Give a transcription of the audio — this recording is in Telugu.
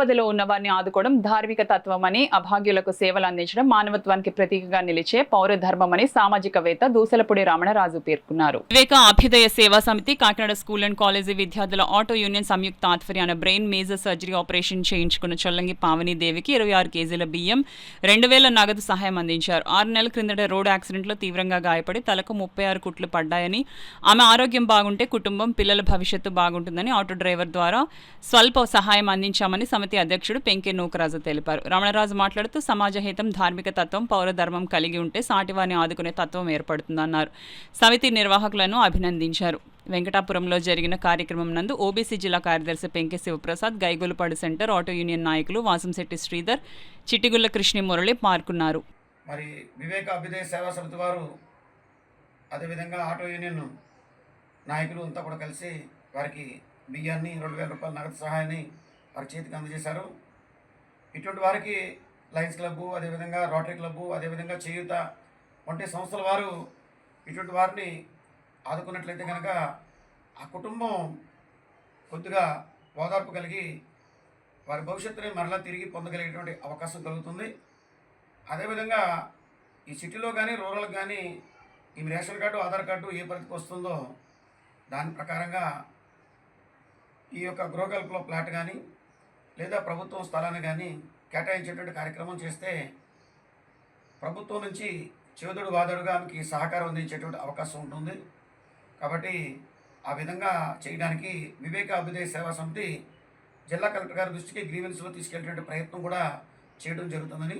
ఆపదలో ఉన్న వారిని ఆదుకోవడం ధార్మిక తత్వమని, అభాగ్యులకు సేవలు అందించడం మానవత్వానికి ప్రతీకగా నిలిచే పౌర ధర్మమని సామాజికవేత్త దూసలపూడి రమణరాజు పేర్కొన్నారు. వివేక అభ్యుదయ సేవా సమితి కాకినాడ స్కూల్ అండ్ కాలేజీ విద్యార్థుల ఆటో యూనియన్ సంయుక్త ఆధ్వర్యాన బ్రెయిన్ మేజర్ సర్జరీ ఆపరేషన్ చేయించుకున్న చొల్లంగి పావనీదేవికి 26 కేజీల బియ్యం, 2000 నగదు సహాయం అందించారు. 6 నెలల క్రిందట రోడ్డు యాక్సిడెంట్లో తీవ్రంగా గాయపడి తలకు 36 కుట్లు పడ్డాయని, ఆమె ఆరోగ్యం బాగుంటే కుటుంబం, పిల్లల భవిష్యత్తు బాగుంటుందని ఆటో డ్రైవర్ ద్వారా స్వల్ప సహాయం అందించామని సమితి అధ్యక్షుడు పెంకె నూకరాజు తెలిపారు. రమణరాజు మాట్లాడుతూ సమాజహితం, ధార్మిక తత్వం, పౌర ధర్మం కలిగి ఉంటే సాటివారిని ఆదుకునే తత్వం ఏర్పడుతుందన్నారు. సమితి నిర్వాహకులను అభినందించారు. వెంకటాపురంలో జరిగిన కార్యక్రమం నందు ఓబీసీ జిల్లా కార్యదర్శి Penke Sivaprasad, Gaigolupadu centre auto union నాయకులు వాసంశెట్టి శ్రీధర్, చిట్టిగుళ్ల కృష్ణ మురళి పాల్గొన్నారు. మరి వివేక అభ్యుదయ సేవా సమితి వారు అదేవిధంగా ఆటో యూనియన్ నాయకులు అంతా కూడా కలిసి వారికి బియ్యాన్ని 2000 రూపాయల నగదు సహాయాన్ని వారి చేతికి అందజేశారు. ఇటువంటి వారికి లయన్స్ క్లబ్బు, అదేవిధంగా రోటరీ క్లబ్బు, అదేవిధంగా చేయూత వంటి సంస్థల వారు ఇటువంటి వారిని ఆదుకున్నట్లయితే కనుక ఆ కుటుంబం కొద్దిగా ఓదార్పు కలిగి వారి భవిష్యత్తుని మరలా తిరిగి పొందగలిగేటువంటి అవకాశం కలుగుతుంది. అదేవిధంగా ఈ సిటీలో కానీ రూరల్కి కానీ ఈ రేషన్ కార్డు, ఆధార్ కార్డు ఏ పరిధికి వస్తుందో దాని ప్రకారంగా ఈ యొక్క గృహకల్పలో ప్లాట్ కానీ లేదా ప్రభుత్వం స్థలాన్ని కానీ కేటాయించేటువంటి కార్యక్రమం చేస్తే ప్రభుత్వం నుంచి చేదుడు వాదడుగా ఆమెకి సహకారం అందించేటువంటి అవకాశం ఉంటుంది. కాబట్టి ఆ విధంగా చేయడానికి వివేక అభ్యుదయ సేవా సమితి జిల్లా కలెక్టర్ గారి దృష్టికి గ్రీవెన్స్లో తీసుకెళ్ళేటువంటి ప్రయత్నం కూడా చేయడం జరుగుతుందని